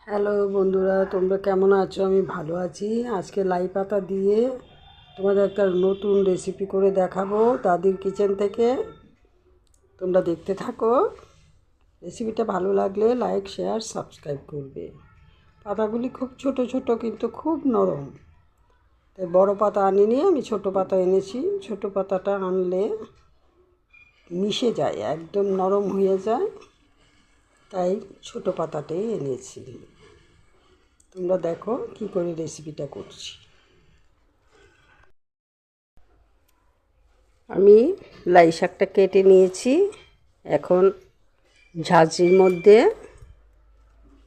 Hello বন্ধুরা, তোমরা কেমন আছো? আমি ভালো আছি। আজকে লাই পাতা দিয়ে তোমাদের একটা নতুন রেসিপি করে দেখাবো দাদির কিচেন থেকে। তোমরা দেখতে থাকো। রেসিপিটা ভালো লাগলে লাইক, শেয়ার, সাবস্ক্রাইব করবে। পাতাগুলি খুব ছোট ছোট কিন্তু খুব নরম, তাই বড় পাতা আনিনি, আমি ছোট পাতা এনেছি। ছোট পাতাটা আনলে মিশে যায়, একদম নরম হয়ে যায়, তাই ছোট পাতাটাই এনেছি। তোমরা দেখো কি করে রেসিপিটা করছি। আমি লাই শাকটা কেটে নিয়েছি। এখন ঝাঁঝরির মধ্যে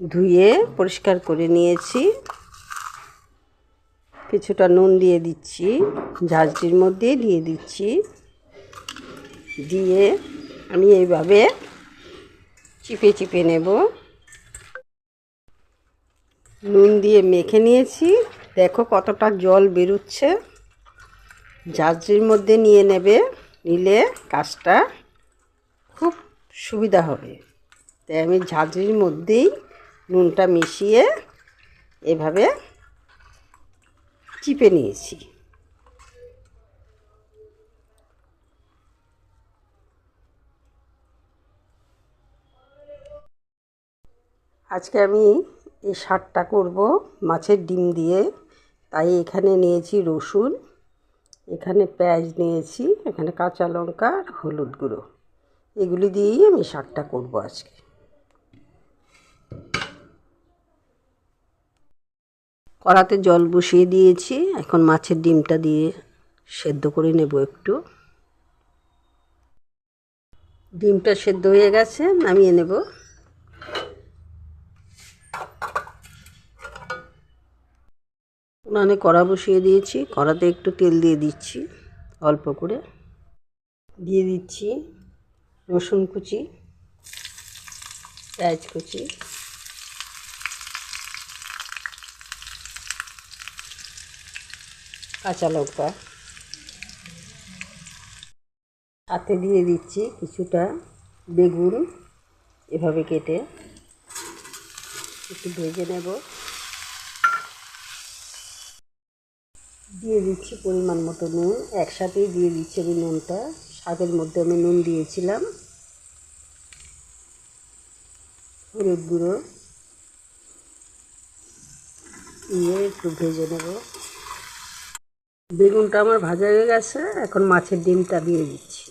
ধুয়ে পরিষ্কার করে নিয়েছি। কিছুটা নুন দিয়ে দিচ্ছি, ঝাঁঝরির মধ্যে দিয়ে দিচ্ছি। দিয়ে আমি এইভাবে চিপে চিপে নেব। নুন দিয়ে মেখে নিয়েছি। দেখো কতটা জল বেরোচ্ছে। ঝাঁঝরির মধ্যে নিয়ে নেবে, নিলে কাজটা খুব সুবিধা হবে। তাই আমি ঝাঁঝরির মধ্যেই নুনটা মিশিয়ে এভাবে চিপে নিয়েছি। আজকে আমি এই শাকটা করব মাছের ডিম দিয়ে, তাই এখানে নিয়েছি রসুন, এখানে পেঁয়াজ নিয়েছি, এখানে কাঁচা লঙ্কা আর হলুদ গুঁড়ো। এগুলি দিয়েই আমি শাকটা করব আজকে। কড়াতে জল বসিয়ে দিয়েছি। এখন মাছের ডিমটা দিয়ে সেদ্ধ করে নেব একটু। ডিমটা সেদ্ধ হয়ে গেছে, নামিয়ে নেব। উনানে কড়া বসিয়ে দিয়েছি। কড়াতে একটু তেল দিয়ে দিচ্ছি, অল্প করে দিয়ে দিচ্ছি রসুন কুচি, পেঁয়াজ কুচি, কাঁচা লঙ্কা, সাথে দিয়ে দিচ্ছি কিছুটা বেগুন, এভাবে কেটে একটু ভেজে নেব। দিয়ে দিচ্ছি পরিমাণ মতো নুন, একসাথেই দিয়ে দিচ্ছি আমি নুনটা। শাকের মধ্যে আমি নুন দিয়েছিলাম। হলুদ গুঁড়ো দিয়ে একটু ভেজে নেব। বেগুনটা আমার ভাজা হয়ে গেছে, এখন মাছের ডিমটা দিয়ে দিচ্ছি।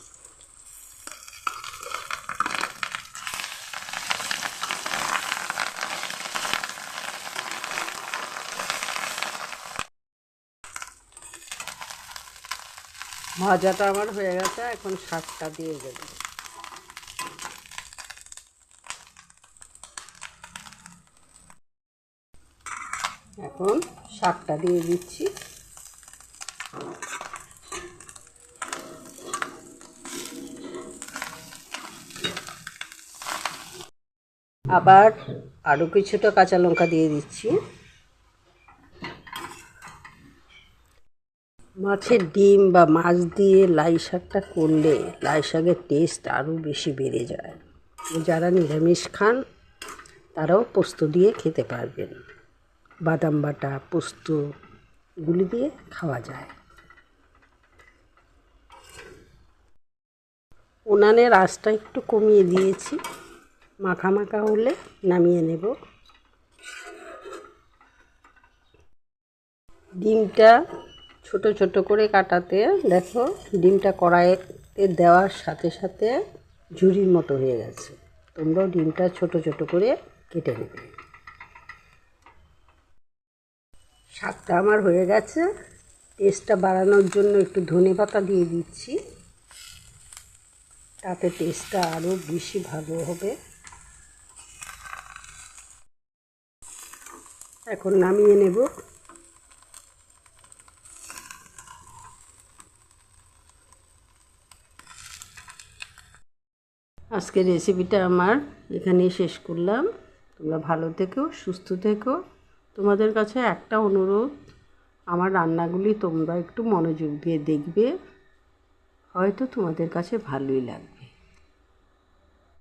ভাজাটা আমার হয়ে গেছে, এখন শাকটা দিয়ে দেব। এখন শাকটা দিয়ে দিচ্ছি। আবার আরও কিছুটা কাঁচা লঙ্কা দিয়ে দিচ্ছি। মাছের ডিম বা মাছ দিয়ে লাই শাকটা করলে লাই শাকের টেস্ট আরও বেশি বেড়ে যায়। যারা নিরামিষ খান তারাও পোস্ত দিয়ে খেতে পারবেন। বাদাম বাটা, পোস্ত এগুলি দিয়ে খাওয়া যায়। উনানের আঁচটা একটু কমিয়ে দিয়েছি, মাখা মাখা হলে নামিয়ে নেব। ডিমটা ছোট ছোট করে কাটাতে দেখো ডিমটা কড়াইতে দেওয়ার সাথে সাথে ঝুড়ির মতো হয়ে গেছে। তোমরাও ডিমটা ছোট ছোট করে কেটে নেবে। শাকটা আমার হয়ে গেছে। টেস্টটা বাড়ানোর জন্য একটু ধনেপাতা দিয়ে দিচ্ছি, তাতে টেস্টটা আরও বেশি ভালো হবে। এখন নামিয়ে নেব। আজকের রেসিপিটা আমার এখানেই শেষ করলাম। তোমরা ভালো থেকো, সুস্থ থেকো। তোমাদের কাছে একটা অনুরোধ, আমার রান্নাগুলি তোমরা একটু মনোযোগ দিয়ে দেখবে, হয়তো তোমাদের কাছে ভালোই লাগবে।